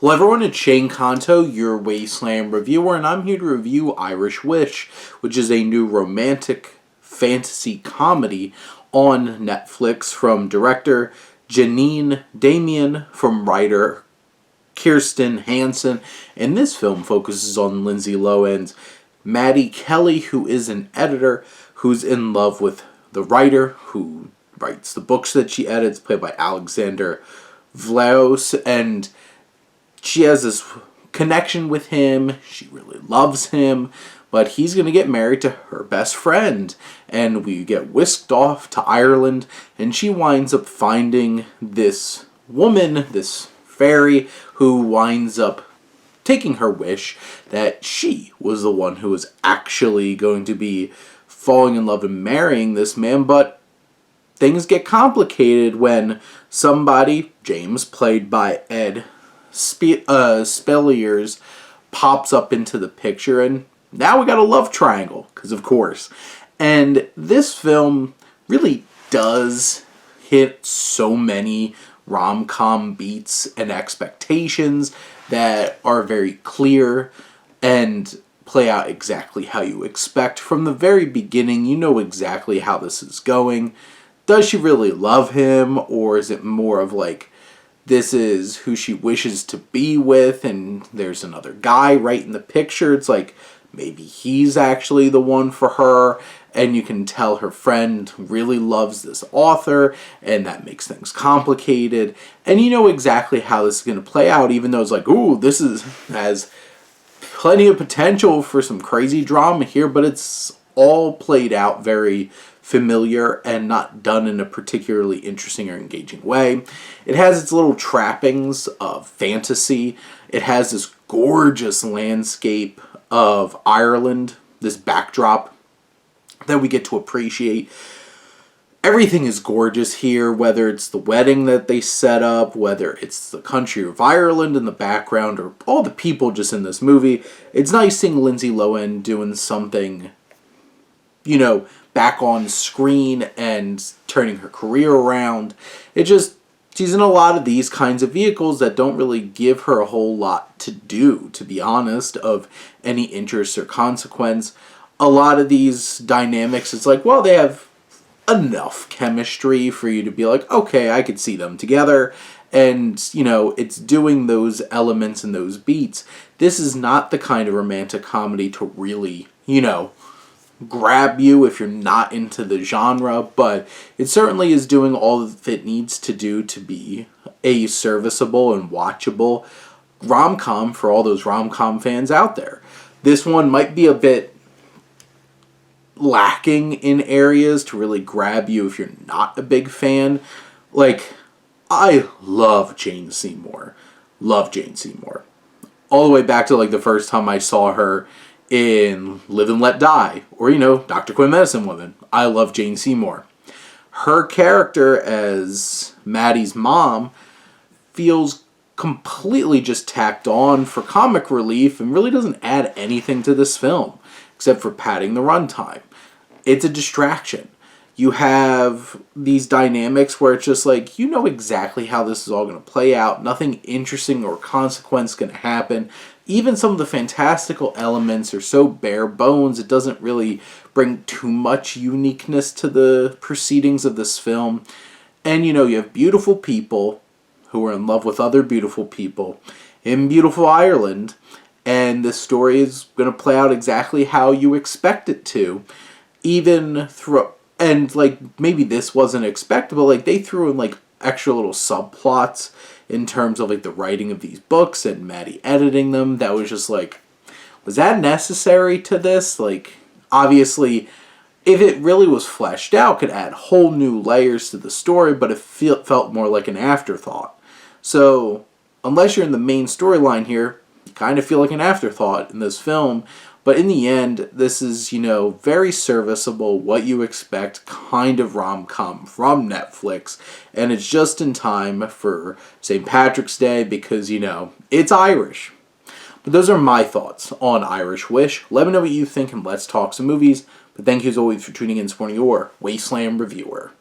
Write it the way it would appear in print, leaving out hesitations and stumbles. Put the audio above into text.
Hello everyone, it's Shane Kanto, your Wasteland reviewer, and I'm here to review Irish Wish, which is a new romantic fantasy comedy on Netflix from director Janine Damian, from writer Kirsten Hansen, and this film focuses on Lindsay Lohan's Maddie Kelly, who is an editor who's in love with the writer who writes the books that she edits, played by Alexander Vlaos, and she has this connection with him. She really loves him, but he's going to get married to her best friend. And we get whisked off to Ireland, and she winds up finding this woman, this fairy, who winds up taking her wish that she was the one who was actually going to be falling in love and marrying this man. But things get complicated when somebody, James, played by Ed Spelliers, pops up into the picture, and now we got a love triangle, because of course. And this film really does hit so many rom-com beats and expectations that are very clear and play out exactly how you expect. From the very beginning, you know exactly how this is going. Does she really love him, or is it more of like, this is who she wishes to be with, and there's another guy right in the picture? It's like, maybe he's actually the one for her, and you can tell her friend really loves this author, and that makes things complicated. And you know exactly how this is going to play out, even though it's like, ooh, has plenty of potential for some crazy drama here, but it's all played out very familiar and not done in a particularly interesting or engaging way. It has its little trappings of fantasy. It has this gorgeous landscape of Ireland, this backdrop that we get to appreciate. Everything is gorgeous here, whether it's the wedding that they set up, whether it's the country of Ireland in the background, or all the people just in this movie. It's nice seeing Lindsay Lohan doing something, back on screen and turning her career around. She's in a lot of these kinds of vehicles that don't really give her a whole lot to do, to be honest, of any interest or consequence. A lot of these dynamics, it's like, well, they have enough chemistry for you to be like, okay, I could see them together. And, it's doing those elements and those beats. This is not the kind of romantic comedy to really, grab you if you're not into the genre, but it certainly is doing all that it needs to do to be a serviceable and watchable rom-com for all those rom-com fans out there. This one might be a bit lacking in areas to really grab you if you're not a big fan. Like, I love Jane Seymour. Love Jane Seymour. All the way back to the first time I saw her in Live and Let Die, or, Dr. Quinn Medicine Woman. I love Jane Seymour. Her character as Maddie's mom feels completely just tacked on for comic relief and really doesn't add anything to this film, except for padding the runtime. It's a distraction. You have these dynamics where it's just like, exactly how this is all going to play out. Nothing interesting or consequence going to happen. Even some of the fantastical elements are so bare bones, it doesn't really bring too much uniqueness to the proceedings of this film. And, you have beautiful people who are in love with other beautiful people in beautiful Ireland, and this story is going to play out exactly how you expect it to. Even through, and maybe this wasn't expected, but they threw in extra little subplots in terms of the writing of these books and Maddie editing them. That was just was that necessary to this? Obviously, if it really was fleshed out, could add whole new layers to the story, but it felt more like an afterthought. So, unless you're in the main storyline here, you kind of feel like an afterthought in this film. But in the end, this is, very serviceable, what you expect kind of rom-com from Netflix. And it's just in time for St. Patrick's Day because, it's Irish. But those are my thoughts on Irish Wish. Let me know what you think and let's talk some movies. But thank you as always for tuning in and supporting your Wasteland reviewer.